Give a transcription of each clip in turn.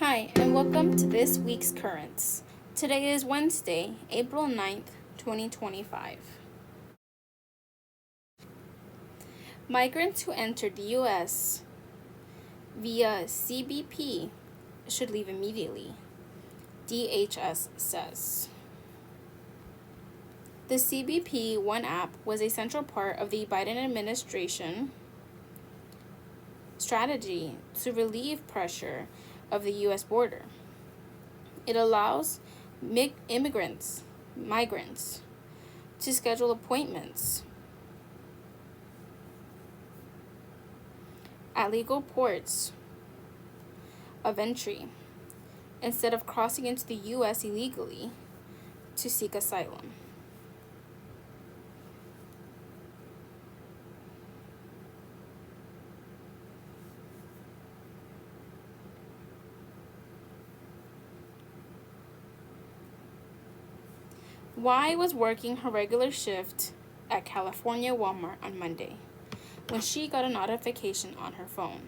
Hi, and welcome to this week's Currents. Today is Wednesday, April 9th, 2025. Migrants who entered the U.S. via CBP should leave immediately, DHS says. The CBP One app was a central part of the Biden administration strategy to relieve pressure of the U.S. border. It allows migrants, to schedule appointments at legal ports of entry instead of crossing into the U.S. illegally to seek asylum. Y was working her regular shift at California Walmart on Monday when she got a notification on her phone.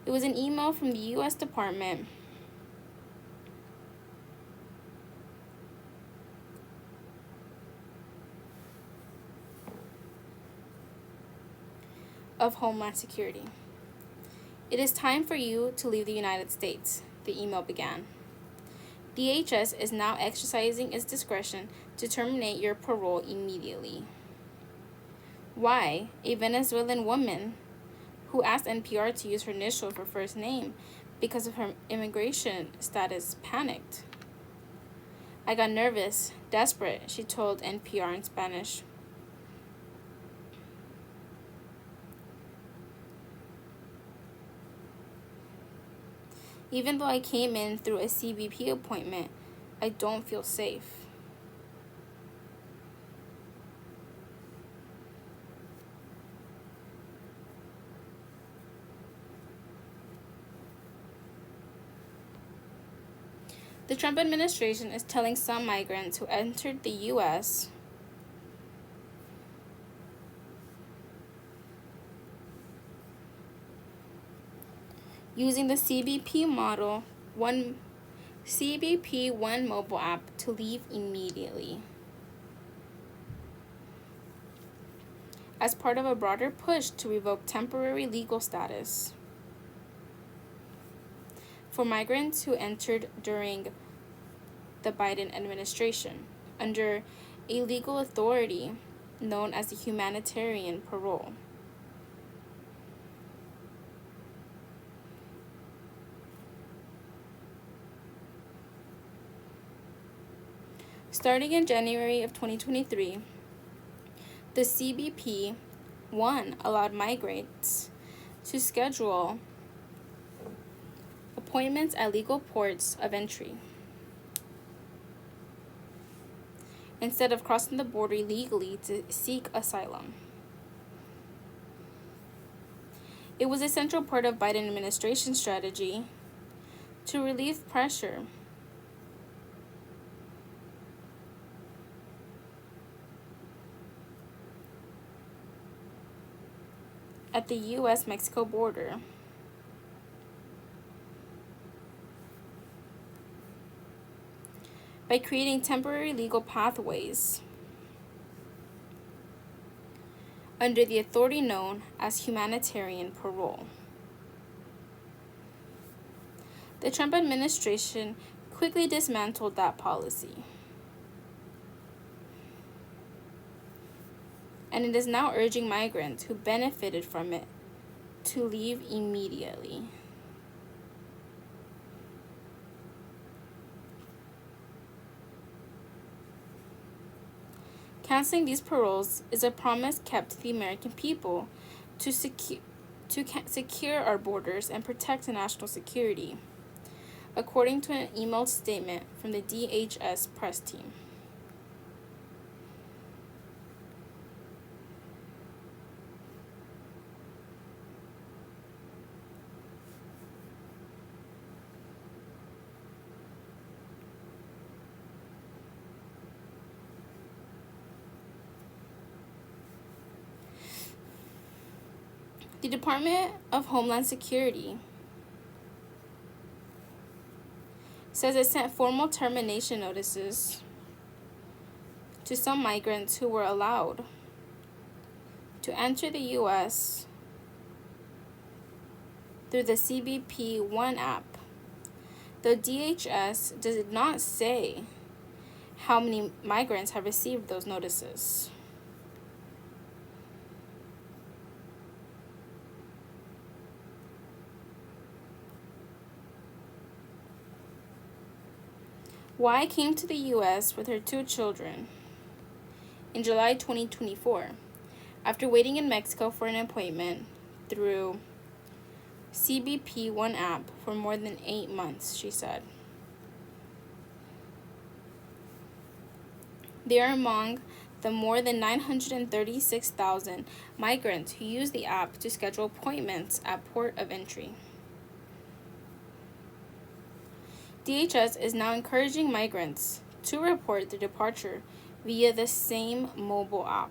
It was an email from the U.S. Department of Homeland Security. It is time for you to leave the United States, the email began. DHS is now exercising its discretion to terminate your parole immediately. Y, a Venezuelan woman who asked NPR to use her initial for first name because of her immigration status, panicked. I got nervous, desperate, she told NPR in Spanish. Even though I came in through a CBP appointment, I don't feel safe. The Trump administration is telling some migrants who entered the U.S. using the CBP One mobile app to leave immediately, as part of a broader push to revoke temporary legal status for migrants who entered during the Biden administration under a legal authority known as the humanitarian parole. Starting in January of 2023, the CBP One allowed migrants to schedule appointments at legal ports of entry instead of crossing the border illegally to seek asylum. It was a central part of Biden administration strategy to relieve pressure at the U.S.-Mexico border by creating temporary legal pathways under the authority known as humanitarian parole. The Trump administration quickly dismantled that policy, and it is now urging migrants who benefited from it to leave immediately. Canceling these paroles is a promise kept to the American people to secure our borders and protect national security, according to an emailed statement from the DHS press team. The Department of Homeland Security says it sent formal termination notices to some migrants who were allowed to enter the U.S. through the CBP One app. The DHS did not say how many migrants have received those notices. Y came to the U.S. with her 2 children in July 2024 after waiting in Mexico for an appointment through CBP One app for more than 8 months, she said. They are among the more than 936,000 migrants who use the app to schedule appointments at port of entry. DHS is now encouraging migrants to report their departure via the same mobile app.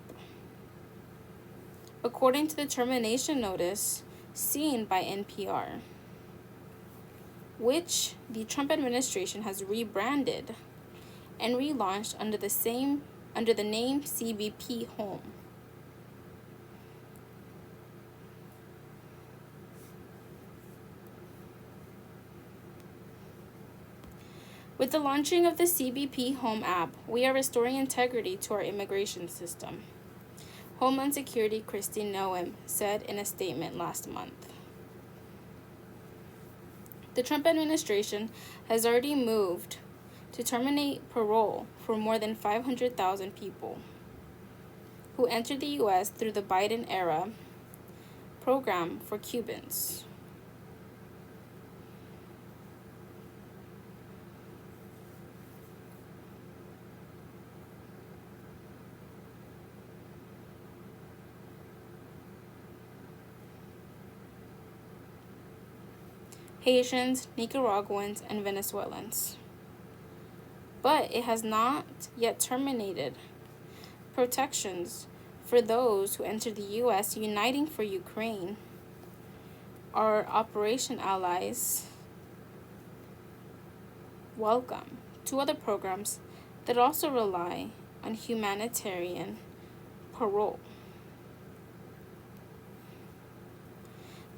According to the termination notice seen by NPR, which the Trump administration has rebranded and relaunched under the name CBP Home. With the launching of the CBP Home app, we are restoring integrity to our immigration system, Homeland Security Kristi Noem said in a statement last month. The Trump administration has already moved to terminate parole for more than 500,000 people who entered the U.S. through the Biden-era program for Cubans. Haitians, Nicaraguans, and Venezuelans. But it has not yet terminated protections for those who entered the U.S. Uniting for Ukraine, our Operation Allies. Welcome to other programs that also rely on humanitarian parole.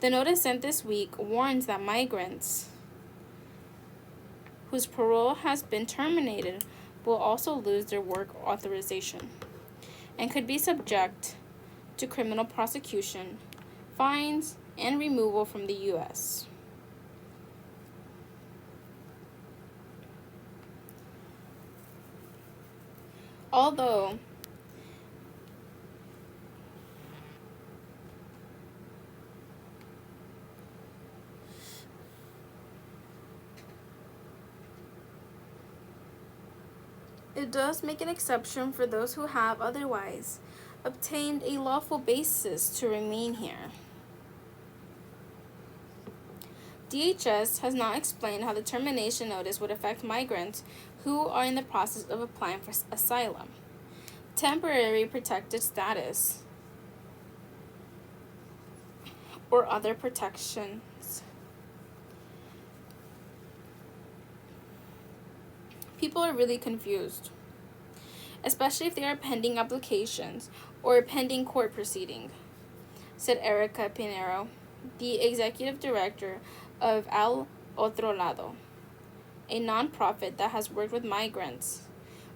The notice sent this week warns that migrants whose parole has been terminated will also lose their work authorization and could be subject to criminal prosecution, fines, and removal from the U.S. Although it does make an exception for those who have otherwise obtained a lawful basis to remain here. DHS has not explained how the termination notice would affect migrants who are in the process of applying for asylum, temporary protected status, or other protections. People are really confused, especially if they are pending applications or pending court proceeding, said Erica Pinero, the executive director of Al Otro Lado, a nonprofit that has worked with migrants,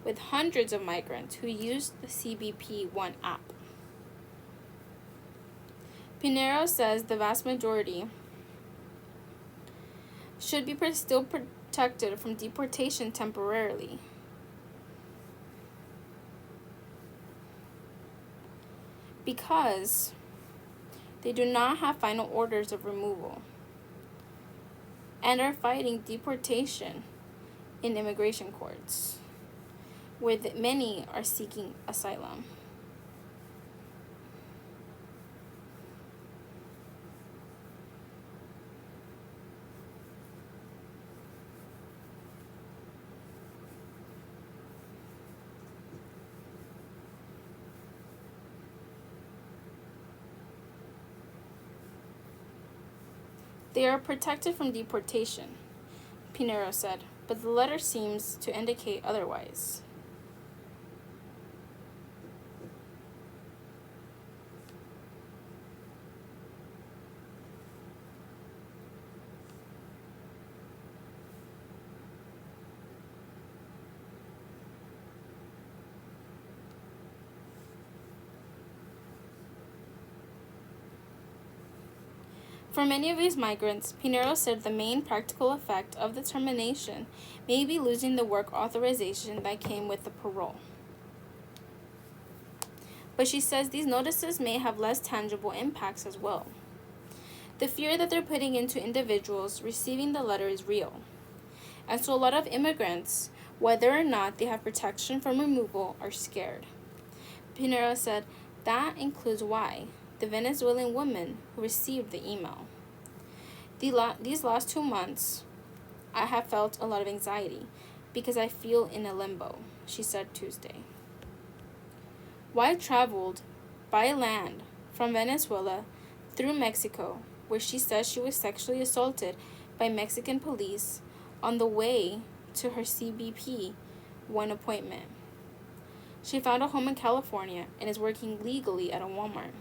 with hundreds of migrants who use the CBP One app. Pinero says the vast majority should be still protected from deportation temporarily. Because they do not have final orders of removal and are fighting deportation in immigration courts, where many are seeking asylum. They are protected from deportation, Pinheiro said, but the letter seems to indicate otherwise. For many of these migrants, Pinheiro said the main practical effect of the termination may be losing the work authorization that came with the parole. But she says these notices may have less tangible impacts as well. The fear that they're putting into individuals receiving the letter is real. And so a lot of immigrants, whether or not they have protection from removal, are scared. Pinheiro said that includes why the Venezuelan woman who received the email. These last 2 months, I have felt a lot of anxiety because I feel in a limbo, she said Tuesday. White traveled by land from Venezuela through Mexico, where she says she was sexually assaulted by Mexican police on the way to her CBP-1 appointment. She found a home in California and is working legally at a Walmart.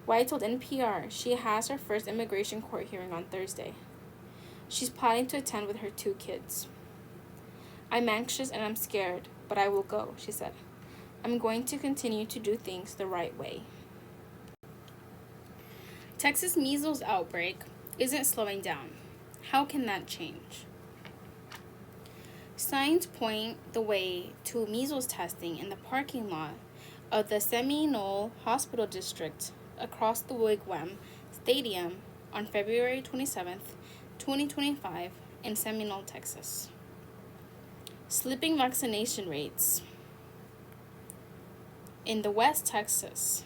White told NPR she has her first immigration court hearing on Thursday. She's planning to attend with her 2 kids. I'm anxious and I'm scared, but I will go, she said. I'm going to continue to do things the right way. Texas measles outbreak isn't slowing down. How can that change? Signs point the way to measles testing in the parking lot of the Seminole Hospital District across the Wigwam Stadium on February 27th, 2025 in Seminole, Texas. Slipping vaccination rates in the West Texas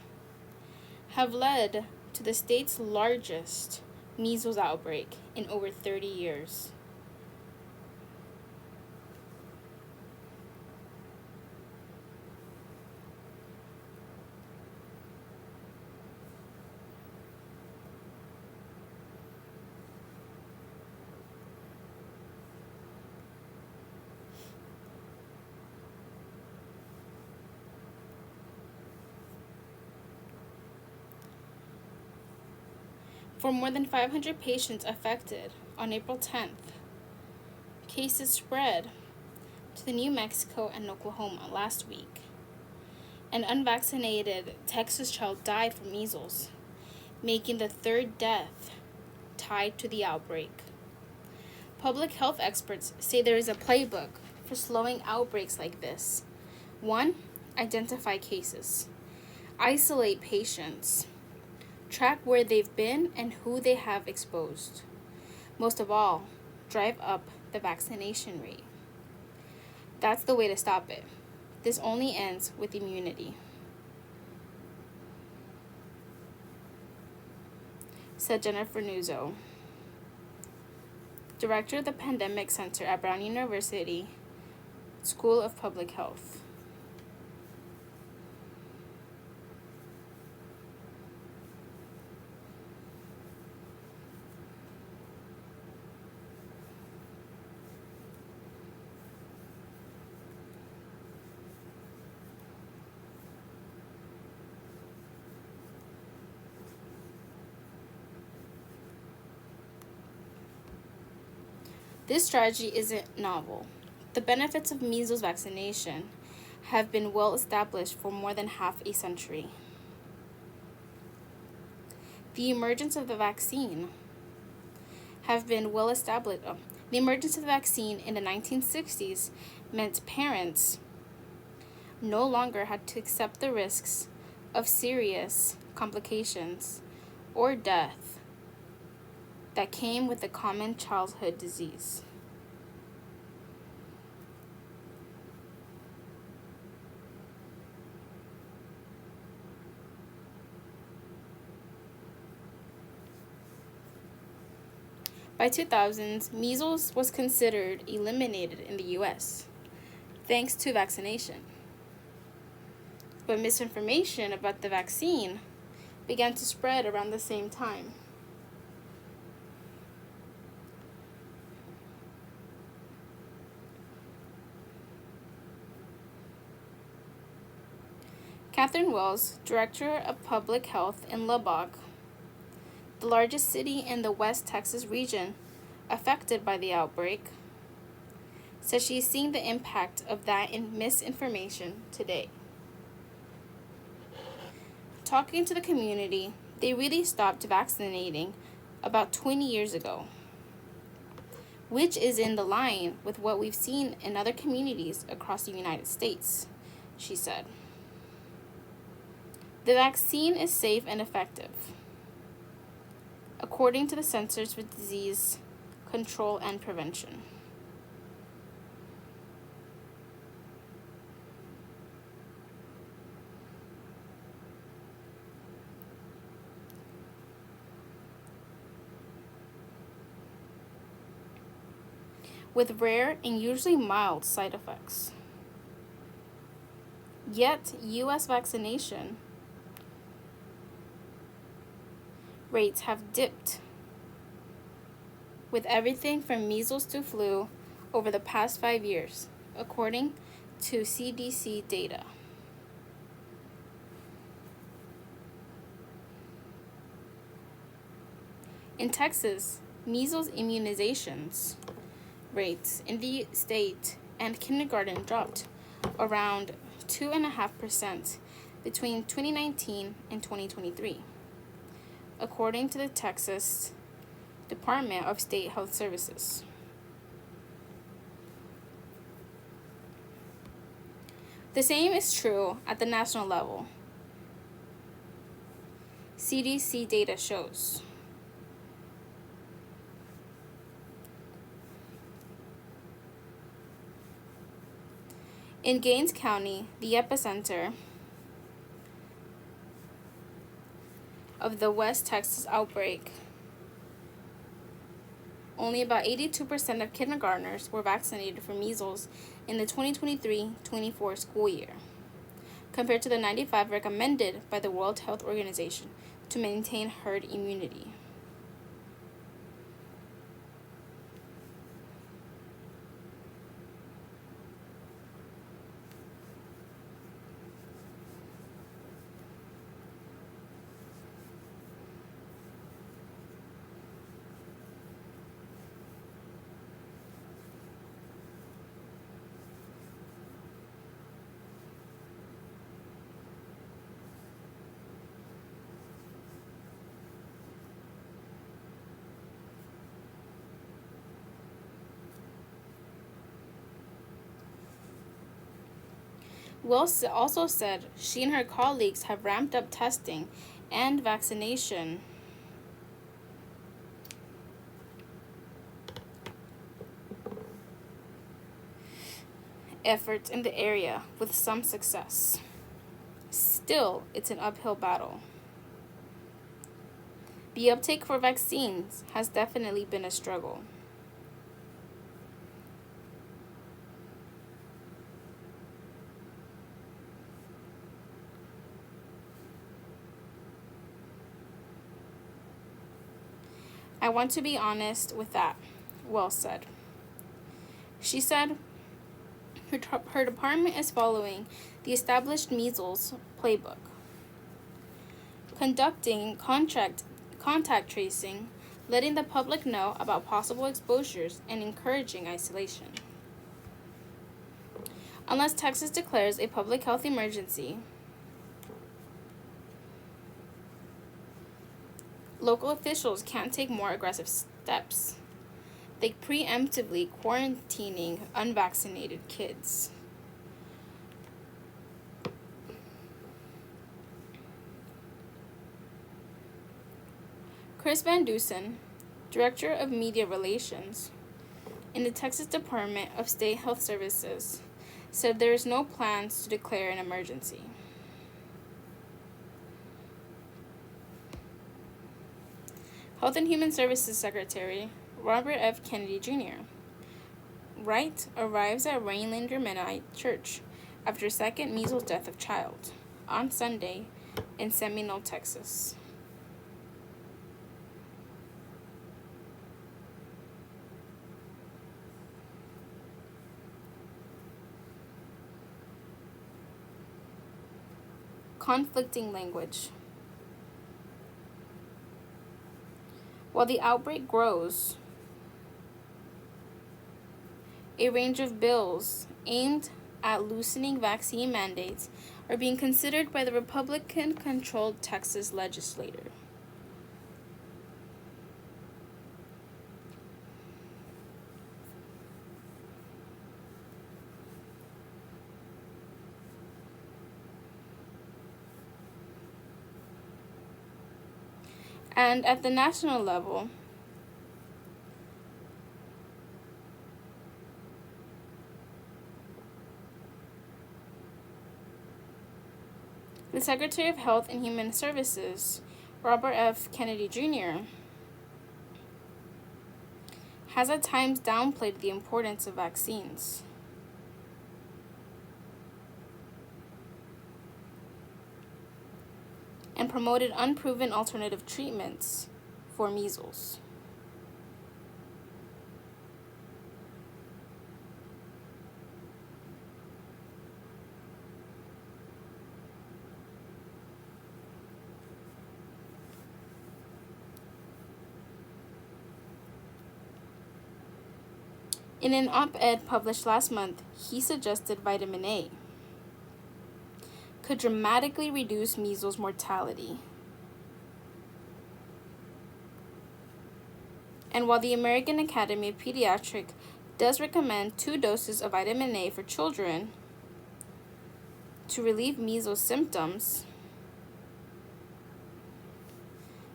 have led to the state's largest measles outbreak in over 30 years. For more than 500 patients affected on April 10th, cases spread to the New Mexico and Oklahoma last week. An unvaccinated Texas child died from measles, making the 3rd death tied to the outbreak. Public health experts say there is a playbook for slowing outbreaks like this. 1. Identify cases. Isolate patients. Track where they've been and who they have exposed. Most of all, drive up the vaccination rate. That's the way to stop it. This only ends with immunity, said Jennifer Nuzzo, director of the Pandemic Center at Brown University School of Public Health. This strategy isn't novel. The benefits of measles vaccination have been well established for more than half a century. The emergence of the vaccine The emergence of the vaccine in the 1960s meant parents no longer had to accept the risks of serious complications or death that came with the common childhood disease. By 2000s, measles was considered eliminated in the US, thanks to vaccination. But misinformation about the vaccine began to spread around the same time. Catherine Wells, Director of Public Health in Lubbock, the largest city in the West Texas region affected by the outbreak, said she is seeing the impact of that misinformation today. Talking to the community, they really stopped vaccinating about 20 years ago, which is in the line with what we've seen in other communities across the United States, she said. The vaccine is safe and effective, according to the Centers for Disease Control and Prevention. With rare and usually mild side effects. Yet, U.S. vaccination rates have dipped with everything from measles to flu over the past 5 years, according to CDC data. In Texas, measles immunizations rates in the state and kindergarten dropped around 2.5% between 2019 and 2023, according to the Texas Department of State Health Services. The same is true at the national level. CDC data shows. In Gaines County, the epicenter of the West Texas outbreak, only about 82% of kindergartners were vaccinated for measles in the 2023-24 school year, compared to the 95 recommended by the World Health Organization to maintain herd immunity. Wells also said she and her colleagues have ramped up testing and vaccination efforts in the area with some success. Still, it's an uphill battle. The uptake for vaccines has definitely been a struggle. I want to be honest with that, Wells said. She said her department is following the established measles playbook, conducting contact tracing, letting the public know about possible exposures, and encouraging isolation. Unless Texas declares a public health emergency, local officials can't take more aggressive steps, like preemptively quarantining unvaccinated kids. Chris Van Dusen, Director of Media Relations in the Texas Department of State Health Services, said there is no plans to declare an emergency. Health and Human Services Secretary Robert F. Kennedy Jr. Wright arrives at Rainlander Mennonite Church after second measles death of child on Sunday in Seminole, Texas. conflicting language. While the outbreak grows, a range of bills aimed at loosening vaccine mandates are being considered by the Republican-controlled Texas legislature. And at the national level, the Secretary of Health and Human Services, Robert F. Kennedy Jr., has at times downplayed the importance of vaccines. And promoted unproven alternative treatments for measles. In an op-ed published last month, he suggested vitamin A could dramatically reduce measles mortality. And while the American Academy of Pediatrics does recommend 2 doses of vitamin A for children to relieve measles symptoms,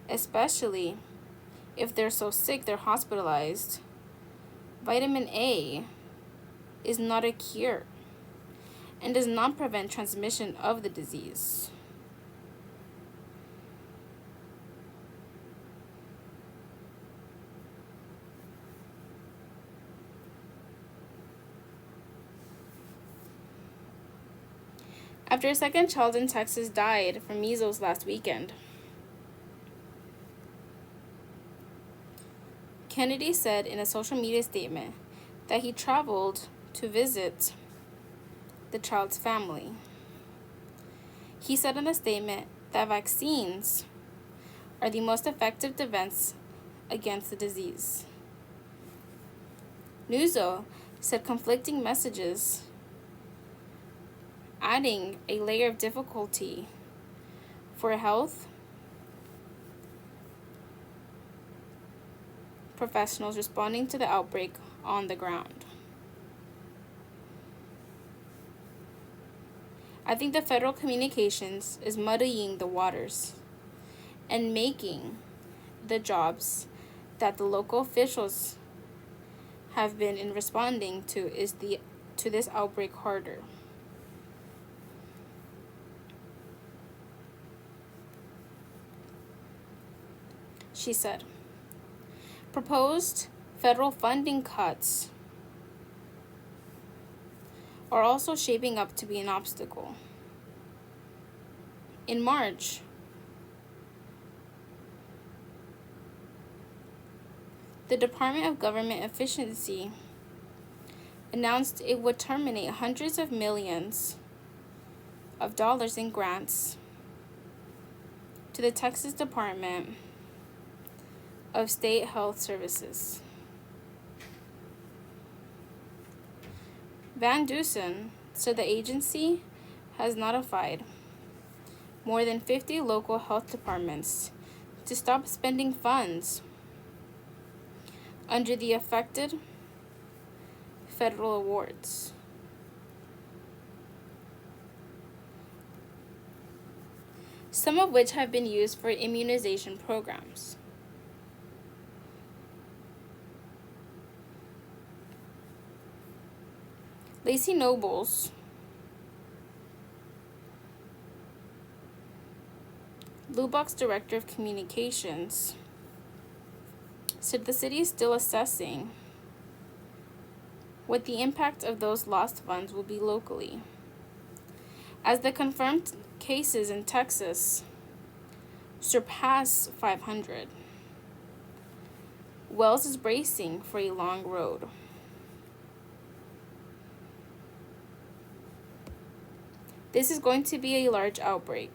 especially if they're so sick they're hospitalized, vitamin A is not a cure and does not prevent transmission of the disease. After a second child in Texas died from measles last weekend, Kennedy said in a social media statement that he traveled to visit the child's family. He said in a statement that vaccines are the most effective defense against the disease. Nuzzo said conflicting messages, adding a layer of difficulty for health professionals responding to the outbreak on the ground. I think the federal communications is muddying the waters and making the jobs that the local officials have been in responding to this outbreak harder. She said, proposed federal funding cuts are also shaping up to be an obstacle. In March, the Department of Government Efficiency announced it would terminate hundreds of millions of dollars in grants to the Texas Department of State Health Services. Van Dusen said the agency has notified more than 50 local health departments to stop spending funds under the affected federal awards. Some of which have been used for immunization programs. Lacey Nobles, Lubbock's Director of Communications, said the city is still assessing what the impact of those lost funds will be locally, as the confirmed cases in Texas surpass 500. Wells is bracing for a long road. This is going to be a large outbreak.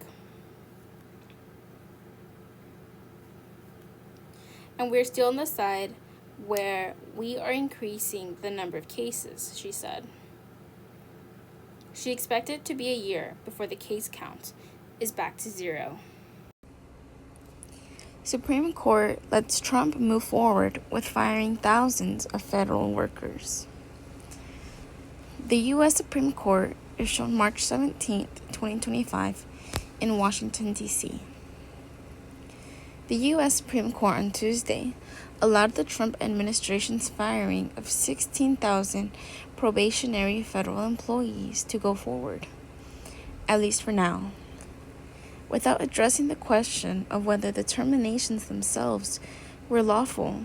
And we're still on the side where we are increasing the number of cases, she said. She expected it to be a year before the case count is back to zero. Supreme Court lets Trump move forward with firing thousands of federal workers. The U.S. Supreme Court issued on March 17, 2025, in Washington, D.C. The U.S. Supreme Court on Tuesday allowed the Trump administration's firing of 16,000 probationary federal employees to go forward, at least for now, without addressing the question of whether the terminations themselves were lawful.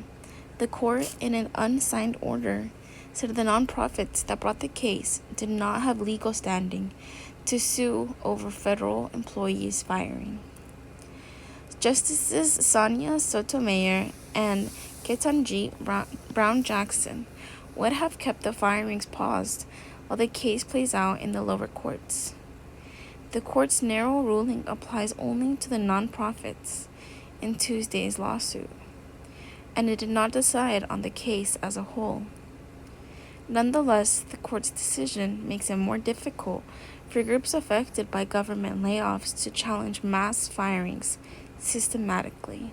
The court, in an unsigned order, said the nonprofits that brought the case did not have legal standing to sue over federal employees' firing. Justices Sonia Sotomayor and Ketanji Brown Jackson would have kept the firings paused while the case plays out in the lower courts. The court's narrow ruling applies only to the nonprofits in Tuesday's lawsuit, and it did not decide on the case as a whole. Nonetheless, the court's decision makes it more difficult for groups affected by government layoffs to challenge mass firings systematically.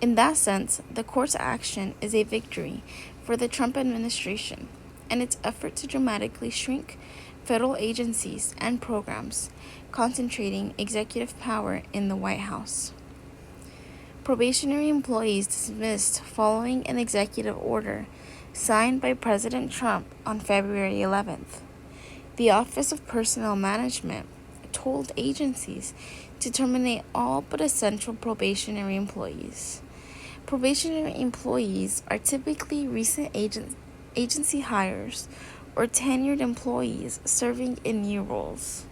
In that sense, the court's action is a victory for the Trump administration and its effort to dramatically shrink federal agencies and programs, concentrating executive power in the White House. Probationary employees dismissed following an executive order signed by President Trump on February 11th. The Office of Personnel Management told agencies to terminate all but essential probationary employees. Probationary employees are typically recent agency hires or tenured employees serving in new roles.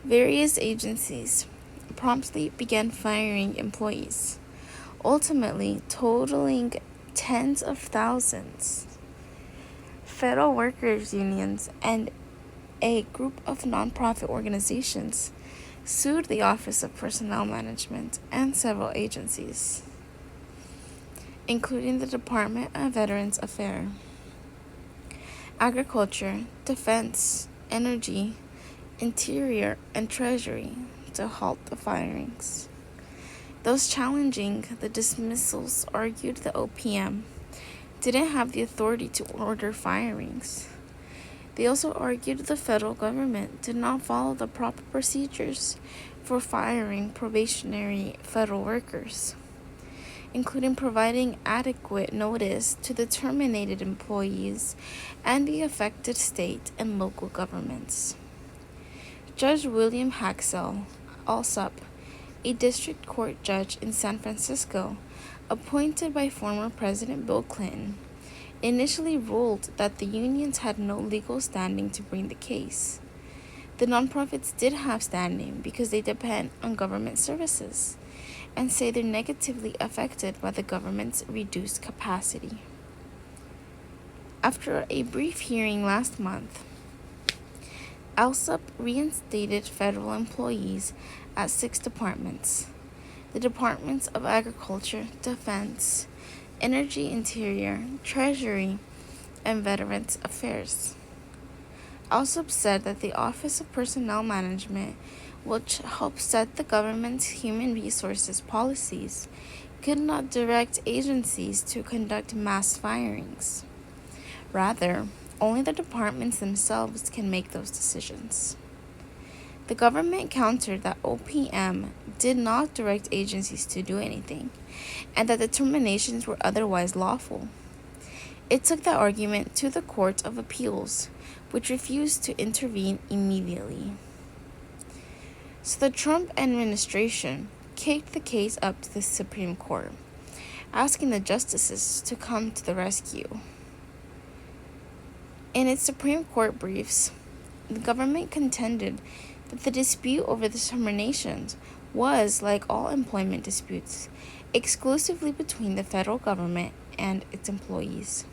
Various agencies promptly began firing employees, ultimately totaling tens of thousands. Federal workers' unions and a group of nonprofit organizations sued the Office of Personnel Management and several agencies, including the Department of Veterans Affairs, Agriculture, Defense, Energy, Interior, and Treasury to halt the firings. Those challenging the dismissals argued the OPM didn't have the authority to order firings. They also argued the federal government did not follow the proper procedures for firing probationary federal workers, including providing adequate notice to the terminated employees and the affected state and local governments. Judge William Haxel Alsup, a district court judge in San Francisco, appointed by former President Bill Clinton, initially ruled that the unions had no legal standing to bring the case. The nonprofits did have standing because they depend on government services and say they're negatively affected by the government's reduced capacity. After a brief hearing last month, Alsup reinstated federal employees at 6 departments: the Departments of Agriculture, Defense, Energy, Interior, Treasury, and Veterans Affairs. Alsup said that the Office of Personnel Management, which helps set the government's human resources policies, could not direct agencies to conduct mass firings. Rather, only the departments themselves can make those decisions. The government countered that OPM did not direct agencies to do anything, and that the terminations were otherwise lawful. It took that argument to the Court of Appeals, which refused to intervene immediately. So the Trump administration kicked the case up to the Supreme Court, asking the justices to come to the rescue. In its Supreme Court briefs, the government contended that the dispute over the terminations was, like all employment disputes, exclusively between the federal government and its employees.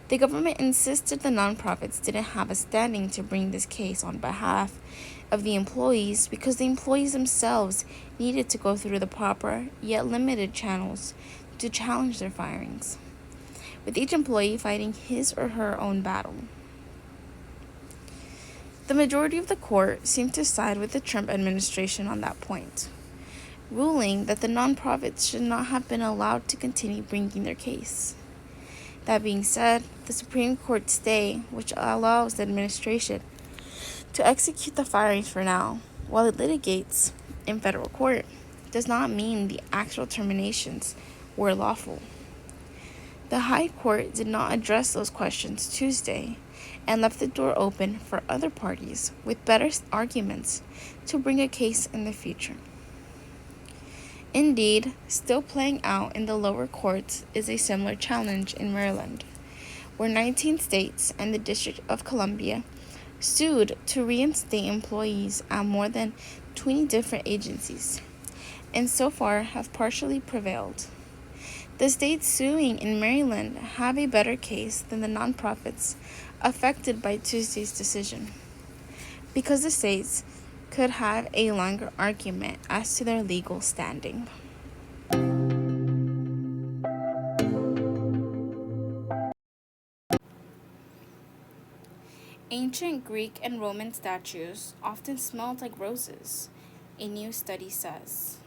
The government insisted the nonprofits didn't have a standing to bring this case on behalf of the employees because the employees themselves needed to go through the proper yet limited channels to challenge their firings, with each employee fighting his or her own battle. The majority of the court seemed to side with the Trump administration on that point, ruling that the nonprofits should not have been allowed to continue bringing their case. That being said, the Supreme Court stay, which allows the administration to execute the firings for now, while it litigates in federal court, does not mean the actual terminations were lawful. The High Court did not address those questions Tuesday and left the door open for other parties with better arguments to bring a case in the future. Indeed, still playing out in the lower courts is a similar challenge in Maryland, where 19 states and the District of Columbia sued to reinstate employees at more than 20 different agencies, and so far have partially prevailed. The states suing in Maryland have a better case than the nonprofits affected by Tuesday's decision, because the states could have a longer argument as to their legal standing. Ancient Greek and Roman statues often smelled like roses, a new study says.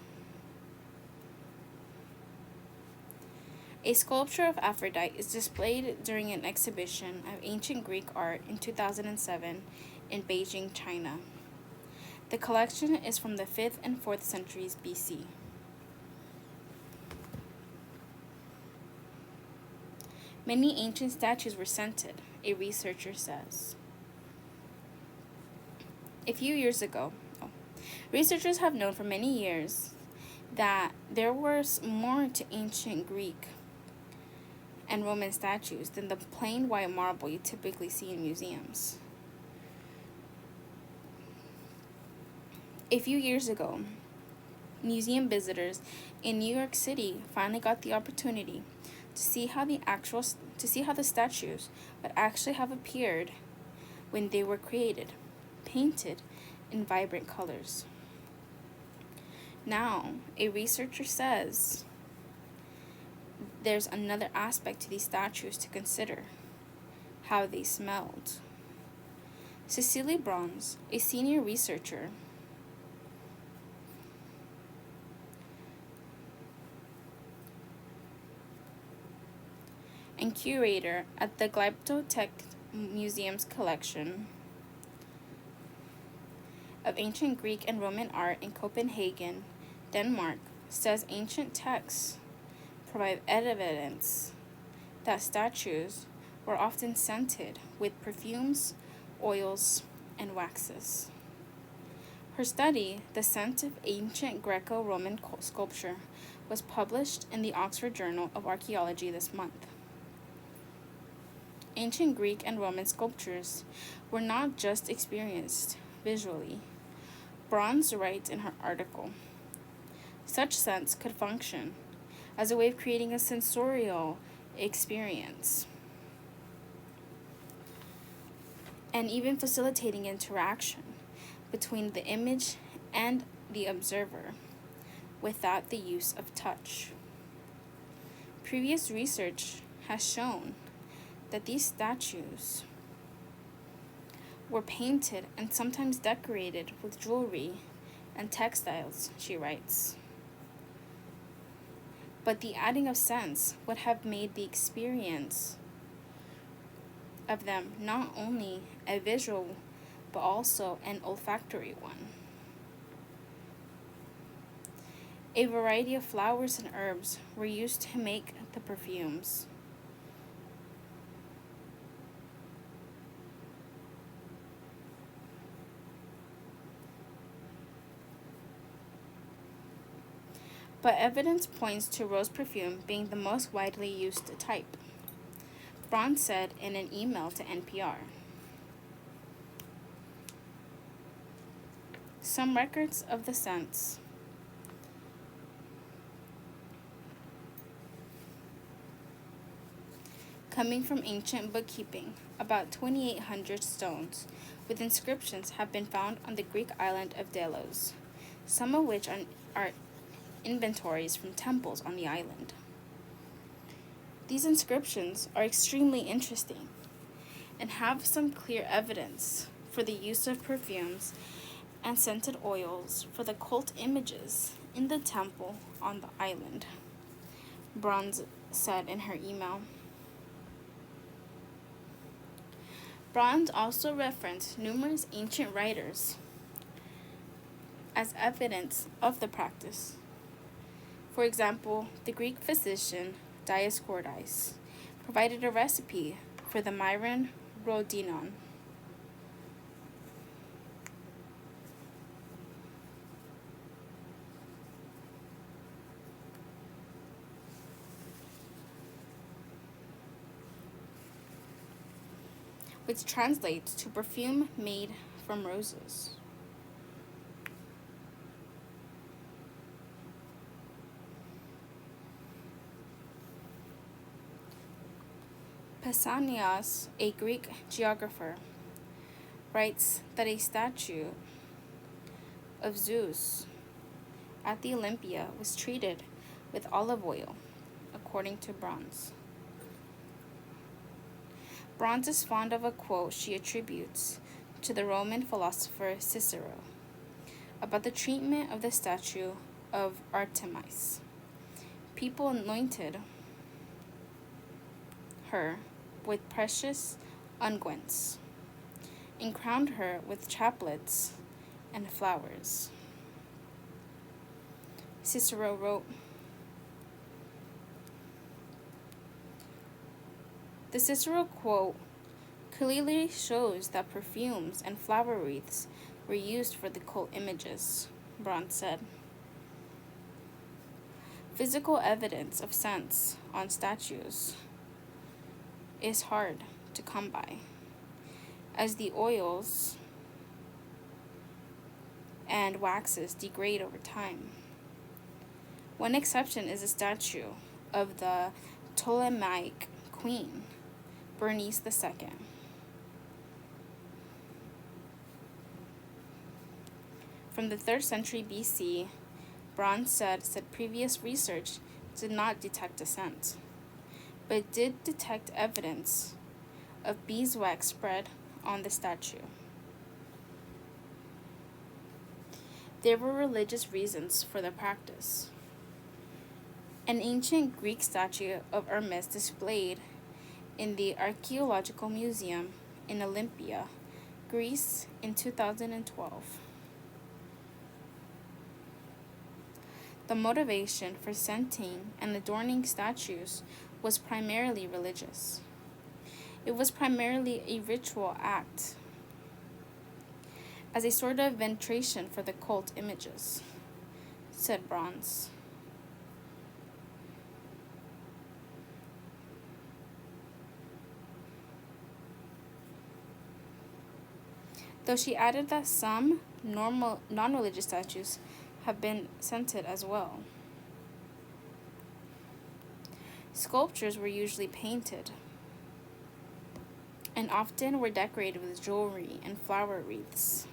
A sculpture of Aphrodite is displayed during an exhibition of ancient Greek art in 2007 in Beijing, China. The collection is from the 5th and 4th centuries BC. Many ancient statues were scented, a researcher says. Researchers have known for many years that there was more to ancient Greek and Roman statues than the plain white marble you typically see in museums. A few years ago, museum visitors in New York City finally got the opportunity to see how the statues would actually have appeared when they were created, painted in vibrant colors. Now, a researcher says there's another aspect to these statues to consider: how they smelled. Cecilia Brons, a senior researcher and curator at the Glyptotek Museum's collection of ancient Greek and Roman art in Copenhagen, Denmark, says ancient texts provide evidence that statues were often scented with perfumes, oils, and waxes. Her study, The Scent of Ancient Greco-Roman Sculpture, was published in the Oxford Journal of Archaeology this month. Ancient Greek and Roman sculptures were not just experienced visually. Brons writes in her article, such scents could function as a way of creating a sensorial experience and even facilitating interaction between the image and the observer without the use of touch. Previous research has shown that these statues were painted and sometimes decorated with jewelry and textiles, she writes. But the adding of scents would have made the experience of them not only a visual, but also an olfactory one. A variety of flowers and herbs were used to make the perfumes. But evidence points to rose perfume being the most widely used type, Brons said in an email to NPR. Some records of the scents coming from ancient bookkeeping. About 2,800 stones with inscriptions have been found on the Greek island of Delos, some of which are inventories from temples on the island. These inscriptions are extremely interesting and have some clear evidence for the use of perfumes and scented oils for the cult images in the temple on the island, Bronze said in her email. Bronze also referenced numerous ancient writers as evidence of the practice. For example, the Greek physician Dioscorides provided a recipe for the Myron Rodinon. Which translates to perfume made from roses. Pausanias, a Greek geographer, writes that a statue of Zeus at the Olympia was treated with olive oil, according to Bronze. Bronze is fond of a quote she attributes to the Roman philosopher Cicero about the treatment of the statue of Artemis. People anointed her with precious unguents and crowned her with chaplets and flowers. Cicero wrote, the Cicero quote clearly shows that perfumes and flower wreaths were used for the cult images, Bronze said. Physical evidence of scents on statues is hard to come by, as the oils and waxes degrade over time. One exception is a statue of the Ptolemaic queen, Bernice II. From the 3rd century BC, Bronze said previous research did not detect a scent, but did detect evidence of beeswax spread on the statue. There were religious reasons for the practice. An ancient Greek statue of Hermes displayed in the Archaeological Museum in Olympia, Greece in 2012. The motivation for scenting and adorning statues was primarily religious. It was primarily a ritual act, as a sort of veneration for the cult images, said Bronze. Though she added that some non-religious statues have been scented as well. Sculptures were usually painted and often were decorated with jewelry and flower wreaths.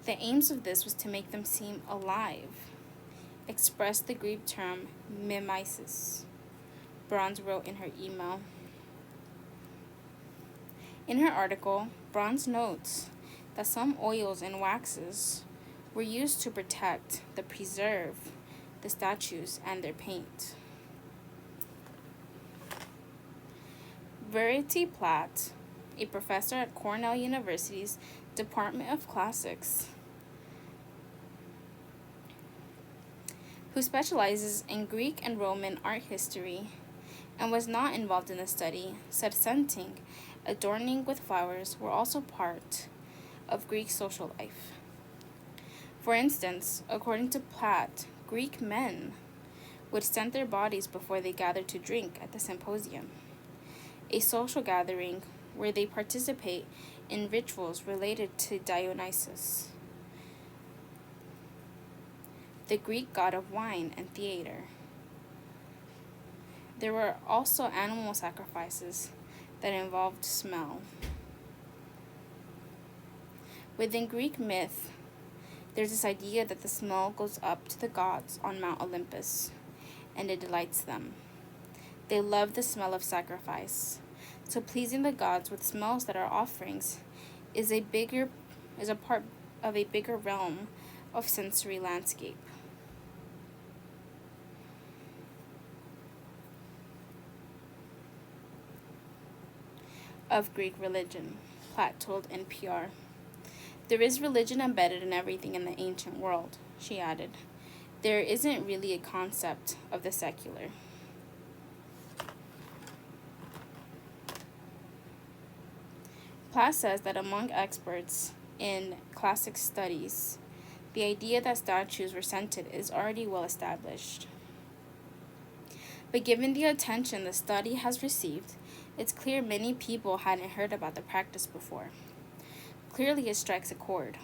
The aims of this was to make them seem alive, expressed the Greek term mimesis, Bronze wrote in her email. In her article, Bronze notes that some oils and waxes were used to protect, preserve the statues and their paint. Verity Platt, a professor at Cornell University's Department of Classics, who specializes in Greek and Roman art history and was not involved in the study, said scenting, adorning with flowers were also part of Greek social life. For instance, according to Platt, Greek men would scent their bodies before they gathered to drink at the symposium, a social gathering where they participate in rituals related to Dionysus, the Greek god of wine and theater. There were also animal sacrifices that involved smell. Within Greek myth, there's this idea that the smell goes up to the gods on Mount Olympus, and it delights them. They love the smell of sacrifice. So pleasing the gods with smells that are offerings is a part of a bigger realm of sensory landscape. Of Greek religion, Platt told NPR. There is religion embedded in everything in the ancient world, she added. There isn't really a concept of the secular. Platt says that among experts in classic studies, the idea that statues were scented is already well established. But given the attention the study has received, it's clear many people hadn't heard about the practice before. Clearly, it strikes a chord,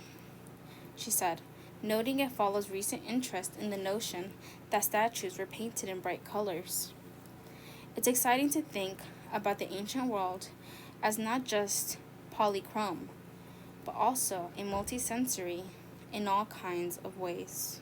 she said, noting it follows recent interest in the notion that statues were painted in bright colors. It's exciting to think about the ancient world as not just polychrome, but also a multisensory in all kinds of ways.